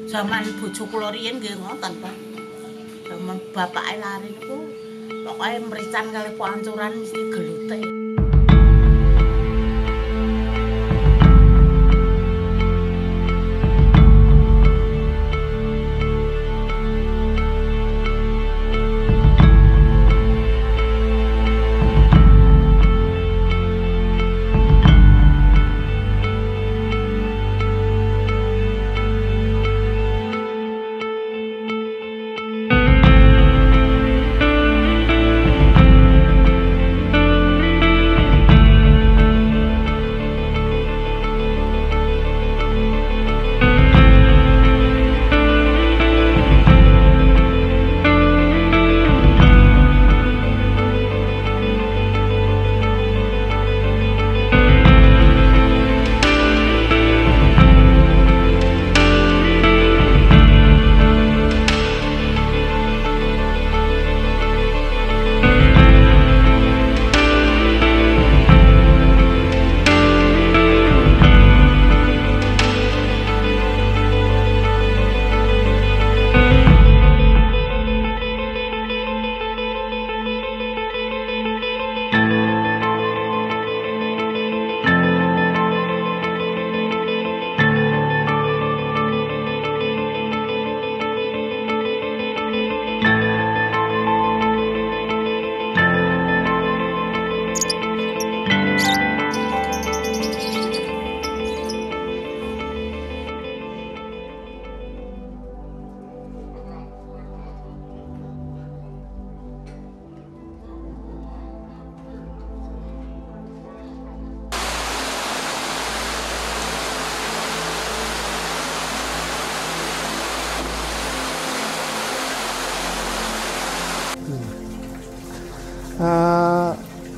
Zaman bojo kula riyen nggih ngoten, Pak. Zaman bapake lari niku pokoke mrican kali pancuran mesti gelute.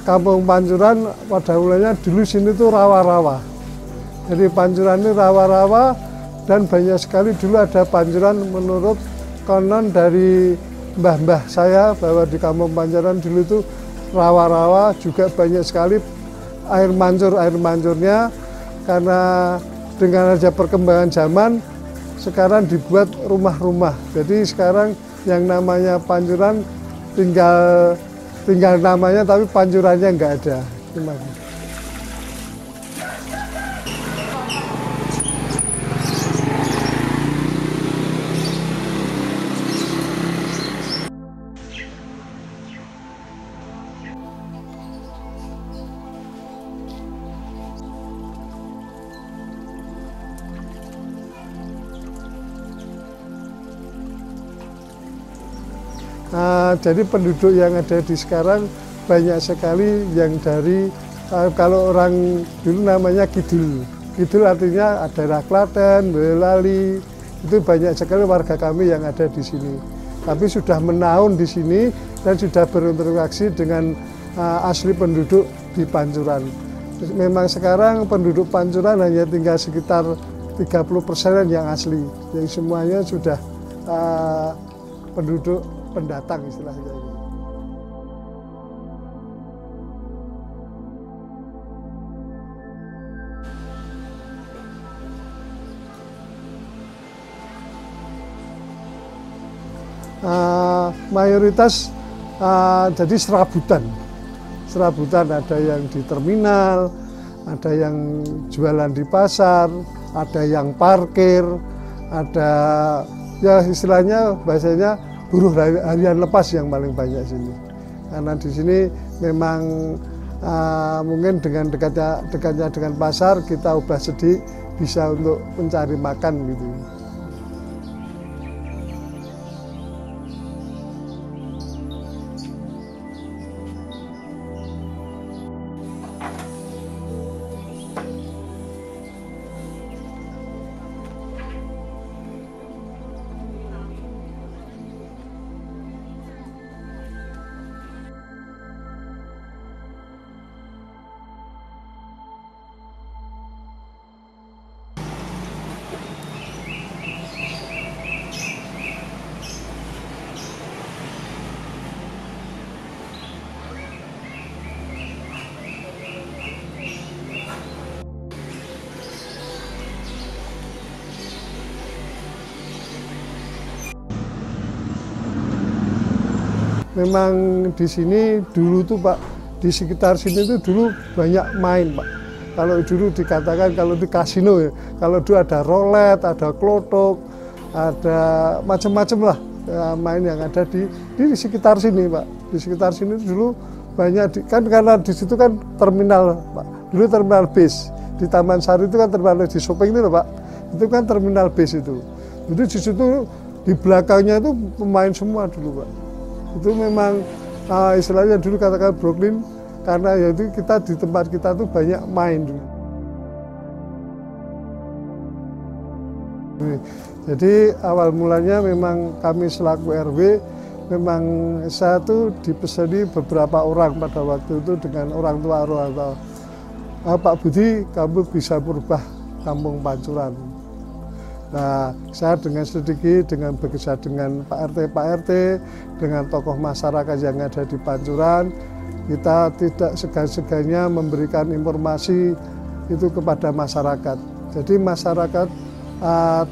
Kampung Pancuran pada mulanya dulu sini tuh rawa-rawa. Jadi Pancuran ini rawa-rawa dan banyak sekali dulu ada pancuran menurut konon dari mbah-mbah saya bahwa di Kampung Pancuran dulu itu rawa-rawa juga banyak sekali air mancurnya karena dengan ada perkembangan zaman sekarang dibuat rumah-rumah. Jadi sekarang yang namanya Pancuran tinggal namanya tapi pancurannya nggak ada. Terima kasih. Jadi penduduk yang ada di sekarang banyak sekali yang dari kalau orang dulu namanya Kidul. Kidul artinya daerah Klaten, Boyolali, itu banyak sekali warga kami yang ada di sini. Tapi sudah menaun di sini dan sudah berinteraksi dengan asli penduduk di Pancuran. Memang sekarang penduduk Pancuran hanya tinggal sekitar 30% yang asli. Yang semuanya sudah penduduk pendatang istilahnya. Mayoritas jadi serabutan ada yang di terminal, ada yang jualan di pasar, ada yang parkir, ada ya istilahnya bahasanya buruh harian lepas yang paling banyak sini. Karena di sini memang mungkin dengan dekatnya dengan pasar kita ubah sedih bisa untuk mencari makan gitu. memang di sini dulu tuh Pak, di sekitar sini tuh dulu banyak main Pak. Kalau dulu dikatakan kalau di kasino ya, kalau dulu ada rolet, ada klotok, ada macam-macam lah main yang ada di sekitar sini Pak. Di sekitar sini dulu banyak kan karena di situ kan terminal Pak. Dulu terminal bis. Di Taman Sari itu kan terminal di shopping itu loh Pak. Itu kan terminal bis itu. Jadi di situ di belakangnya itu pemain semua dulu Pak. Itu memang istilahnya dulu katakan Brooklyn karena yaitu kita di tempat kita tuh banyak main dulu. Jadi awal mulanya memang kami selaku RW memang saya tuh dipeseni beberapa orang pada waktu itu dengan orang tua Pak Budi, kamu bisa merubah Kampung Pancuran. Nah, saya dengan sedikit, dengan bekerja dengan Pak RT, dengan tokoh masyarakat yang ada di Pancuran, kita tidak segan-segannya memberikan informasi itu kepada masyarakat. Jadi masyarakat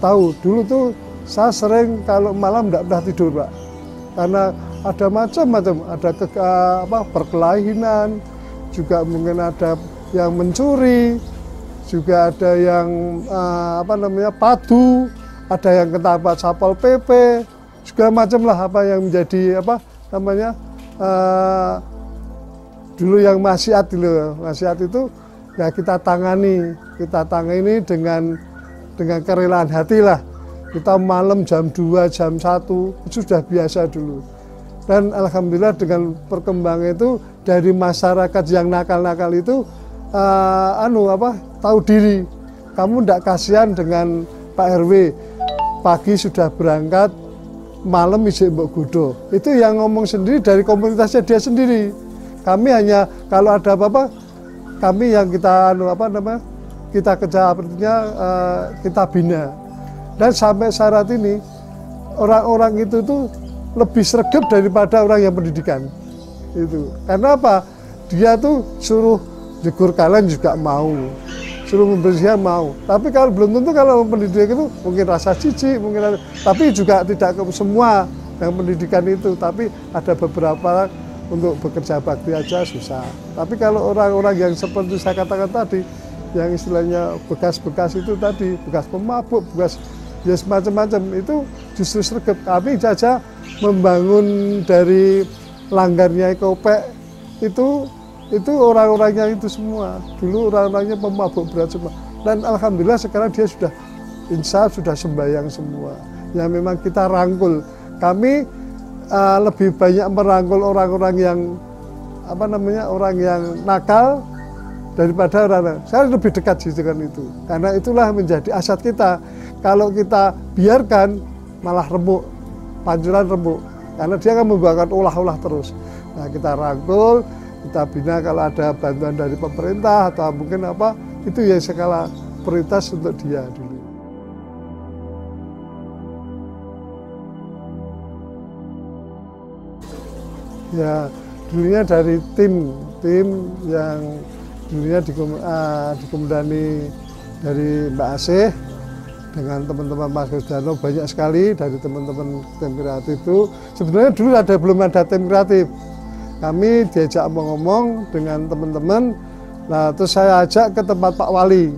tahu, dulu tuh saya sering kalau malam tidak pernah tidur Pak. Karena ada macam-macam, ada perkelahian, juga mungkin ada yang mencuri, juga ada yang padu, ada yang ketangkap Satpol PP, segala macam lah apa yang menjadi dulu yang maksiat itu ya kita tangani dengan kerelaan hati lah. Kita malam jam 2, jam 1 itu sudah biasa dulu. Dan alhamdulillah dengan perkembangan itu dari masyarakat yang nakal-nakal itu tahu diri. Kamu tidak kasihan dengan Pak RW, pagi sudah berangkat, malam isi mbok godo. Itu yang ngomong sendiri dari komunitasnya dia sendiri. Kami hanya kalau ada apa-apa, kami yang kita kita kerja artinya kita bina. Dan sampai saat ini orang-orang itu tuh lebih sregep daripada orang yang pendidikan. Itu. Karena apa? Dia tuh suruh jegur kalian juga mau, suruh membersihkan mau. Tapi kalau belum tentu kalau pendidikan itu mungkin rasa jijik, tapi juga tidak semua yang pendidikan itu. Tapi ada beberapa untuk bekerja bakti aja susah. Tapi kalau orang-orang yang seperti saya katakan tadi, yang istilahnya bekas-bekas itu tadi, bekas pemabuk, bekas ya semacam-macam itu justru sregep. Kami saja membangun dari langgarnya Ekopek itu orang-orangnya itu semua. Dulu orang-orangnya pemabuk berat semua. Dan alhamdulillah sekarang dia sudah insya Allah sudah sembahyang semua. Ya memang kita rangkul. Kami lebih banyak merangkul orang-orang yang orang yang nakal daripada orang. Saya lebih dekat sih dengan itu. Karena itulah menjadi aset kita. Kalau kita biarkan malah remuk, Pancuran remuk. Karena dia akan membuahkan olah-olah terus. Nah kita rangkul, kita bina kalau ada bantuan dari pemerintah atau mungkin itu ya skala prioritas untuk dia dulu. Ya dulunya dari tim yang dulunya dikomandani dari Mbak Asih dengan teman-teman Mas Gusdano banyak sekali dari teman-teman tim kreatif itu. Sebenarnya dulu belum ada tim kreatif. Kami diajak ngomong dengan teman-teman. Nah, terus saya ajak ke tempat Pak Wali.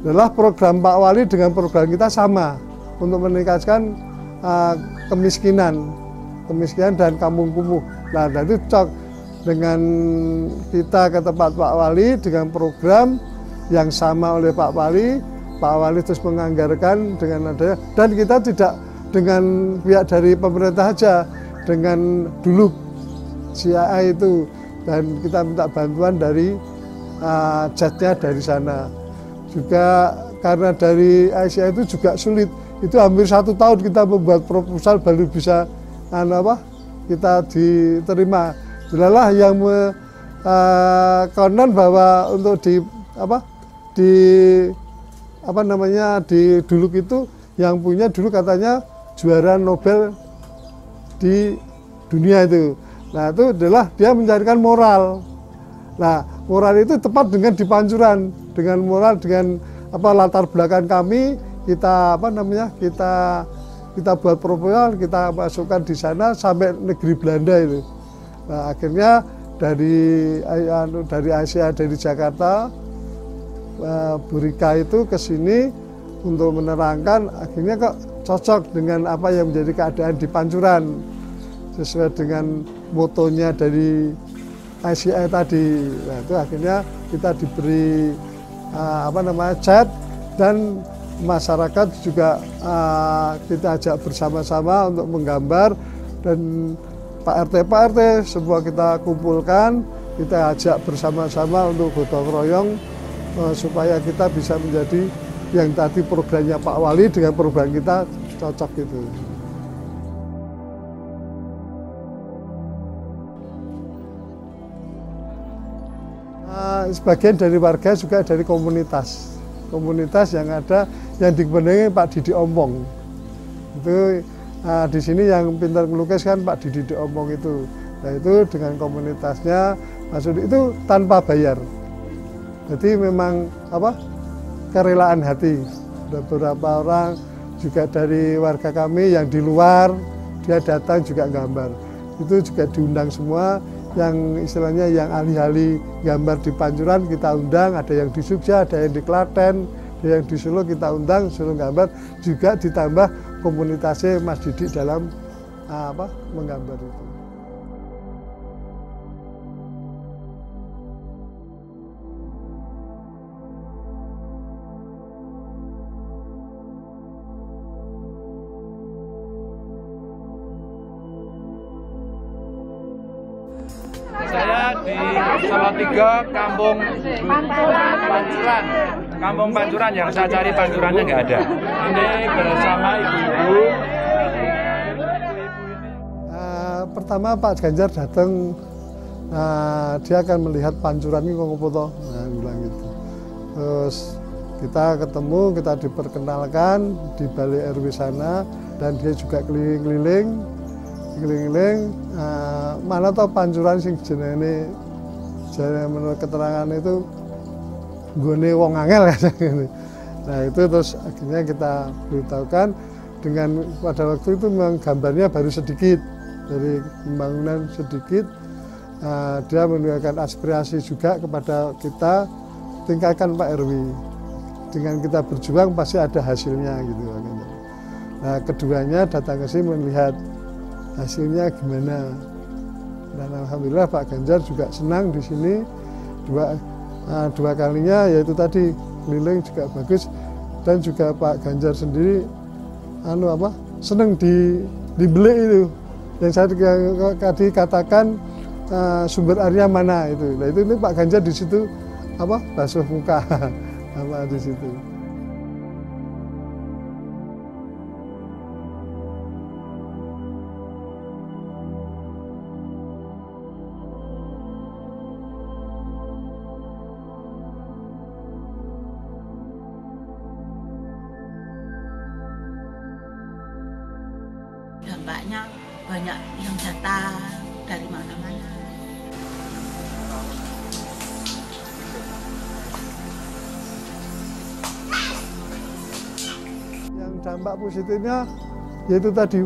Adalah program Pak Wali dengan program kita sama untuk meningkatkan kemiskinan dan kampung kumuh. Nah, itu cocok dengan kita ke tempat Pak Wali dengan program yang sama oleh Pak Wali. Pak Wali terus menganggarkan dengan adanya, dan kita tidak dengan pihak dari pemerintah saja, dengan dulu CIA itu, dan kita minta bantuan dari jatnya dari sana. Juga karena dari CIA itu juga sulit, itu hampir 1 tahun kita membuat proposal baru bisa kita diterima. Jelalah yang konon bahwa untuk di dulu itu yang punya dulu katanya juara Nobel di dunia itu. Nah itu adalah dia mencarikan moral. Nah moral itu tepat dengan di Pancuran, dengan moral dengan latar belakang kami kita kita kita buat proposal, kita masukkan di sana sampai negeri Belanda itu. Nah, akhirnya dari Asia, dari Jakarta, Bu Rika itu ke sini untuk menerangkan, akhirnya kok cocok dengan apa yang menjadi keadaan di Pancuran, sesuai dengan motonya dari ICI tadi. Nah, itu akhirnya kita diberi cat, dan masyarakat juga kita ajak bersama-sama untuk menggambar, dan Pak RT semua kita kumpulkan, kita ajak bersama-sama untuk gotong royong supaya kita bisa menjadi yang tadi programnya Pak Wali dengan program kita cocok gitu. Sebagian dari warga juga dari komunitas yang ada yang dikependengi Pak Didi Ompong. Itu di sini yang pintar melukis kan Pak Didi Ompong itu. Nah, itu dengan komunitasnya masuk itu tanpa bayar. Jadi memang kerelaan hati. Ada beberapa orang juga dari warga kami yang di luar, dia datang juga gambar. Itu juga diundang semua, yang istilahnya yang ahli-ahli gambar di Pancuran kita undang, ada yang di Jogja, ada yang di Klaten, ada yang di Solo kita undang, suruh gambar, juga ditambah komunitasnya Mas Didi dalam menggambar itu. Saya di Salatiga, Kampung Pancuran. Kampung Pancuran, yang saya cari Pancurannya nggak ada. Ini bersama ibu-ibu. Pertama Pak Ganjar datang, dia akan melihat Pancuran ini kok foto, bilang gitu. Terus kita ketemu, kita diperkenalkan di balai RW sana, dan dia juga keliling-keliling, mana tau Pancuran sing jenenge menurut keterangan itu gone wong angel gitu. Nah, itu terus akhirnya kita beritahukan, dengan pada waktu itu memang gambarnya baru sedikit dari pembangunan sedikit. Dia menunjukkan aspirasi juga kepada kita, tingkatkan Pak RW, dengan kita berjuang pasti ada hasilnya gitu. Nah, keduanya datang ke sini melihat hasilnya gimana, dan alhamdulillah Pak Ganjar juga senang di sini. Dua kalinya, yaitu tadi keliling juga bagus, dan juga Pak Ganjar sendiri senang dibeli itu yang saya tadi katakan, sumber airnya mana itu. Nah, itu Pak Ganjar di situ basuh muka di situ. Dampaknya banyak yang datang dari mana-mana. Yang dampak positifnya yaitu tadi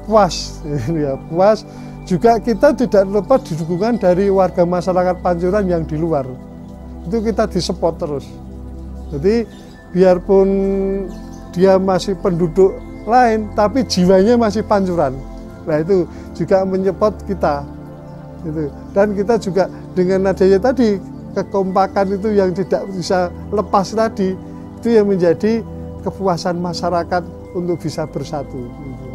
puas, ya puas. Juga kita tidak lepas dukungan dari warga masyarakat Pancuran yang di luar. Itu kita disupport terus. Jadi biarpun dia masih penduduk lain, tapi jiwanya masih Pancuran. Nah, itu juga menyupport kita. Gitu. Dan kita juga dengan adanya tadi kekompakan itu yang tidak bisa lepas tadi, itu yang menjadi kepuasan masyarakat untuk bisa bersatu. Gitu.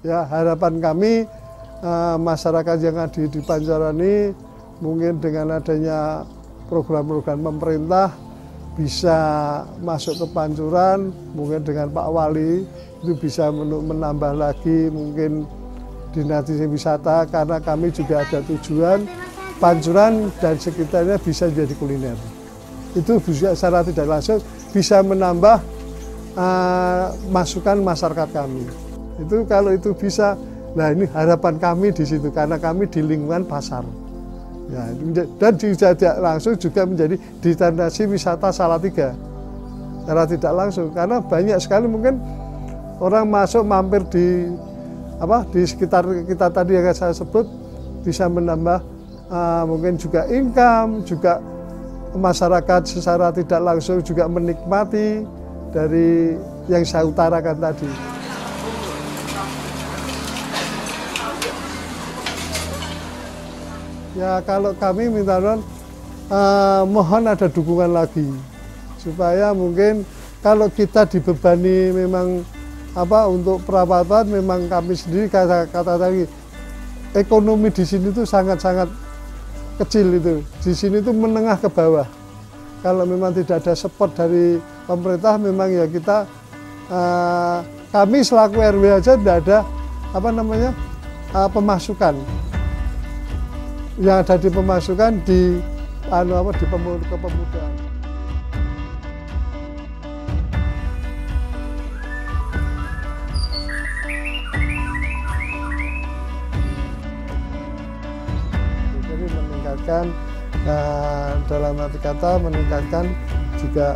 Ya, harapan kami masyarakat yang ada di Pancuran ini mungkin dengan adanya program-program pemerintah bisa masuk ke Pancuran, mungkin dengan Pak Wali itu bisa menambah lagi mungkin destinasi wisata, karena kami juga ada tujuan Pancuran dan sekitarnya bisa jadi kuliner. Itu juga secara tidak langsung bisa menambah masukan masyarakat kami. Itu kalau itu bisa, nah ini harapan kami di situ karena kami di lingkungan pasar. Ya, dan tidak langsung juga menjadi destinasi wisata Salatiga secara tidak langsung karena banyak sekali mungkin orang masuk mampir di sekitar kita tadi yang saya sebut bisa menambah mungkin juga income, juga masyarakat secara tidak langsung juga menikmati dari yang saya utarakan tadi. Ya kalau kami minta mohon ada dukungan lagi supaya mungkin kalau kita dibebani memang untuk perawatan memang kami sendiri kata tadi ekonomi di sini tuh sangat-sangat kecil itu. Di sini tuh menengah ke bawah. Kalau memang tidak ada support dari pemerintah memang ya kita kami selaku RW aja tidak ada pemasukan. Yang ada di pemasukan di kepemudaan. Jadi meningkatkan dalam arti kata meningkatkan juga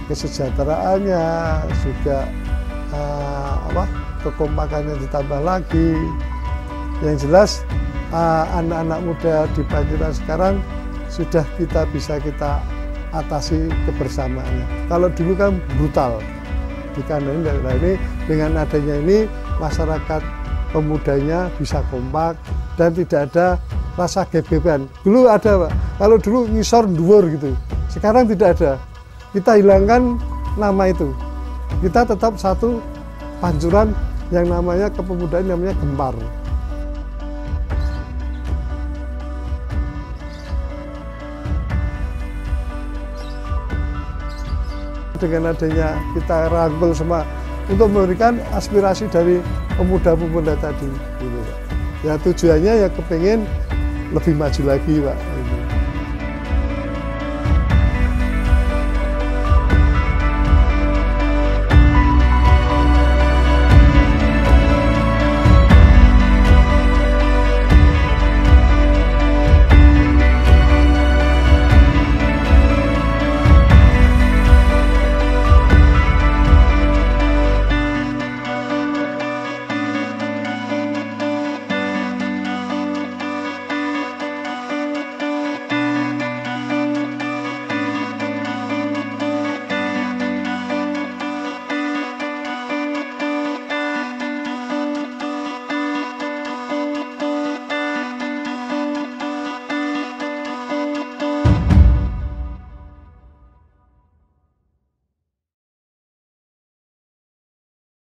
kesejahteraannya, juga kekompakannya ditambah lagi. Yang jelas anak-anak muda di Panjuran sekarang sudah bisa kita atasi kebersamaannya. Kalau dulu kan brutal dikandani. Nah ini dengan adanya ini masyarakat pemudanya bisa kompak dan tidak ada rasa gebeban. Dulu ada Pak, kalau dulu ngisor dhuwur gitu. Sekarang tidak ada. Kita hilangkan nama itu. Kita tetap satu Panjuran yang namanya kepemudaan namanya Gempar. Dengan adanya kita rangkul semua untuk memberikan aspirasi dari pemuda-pemuda tadi gitu. Ya tujuannya ya kepingin lebih maju lagi Pak.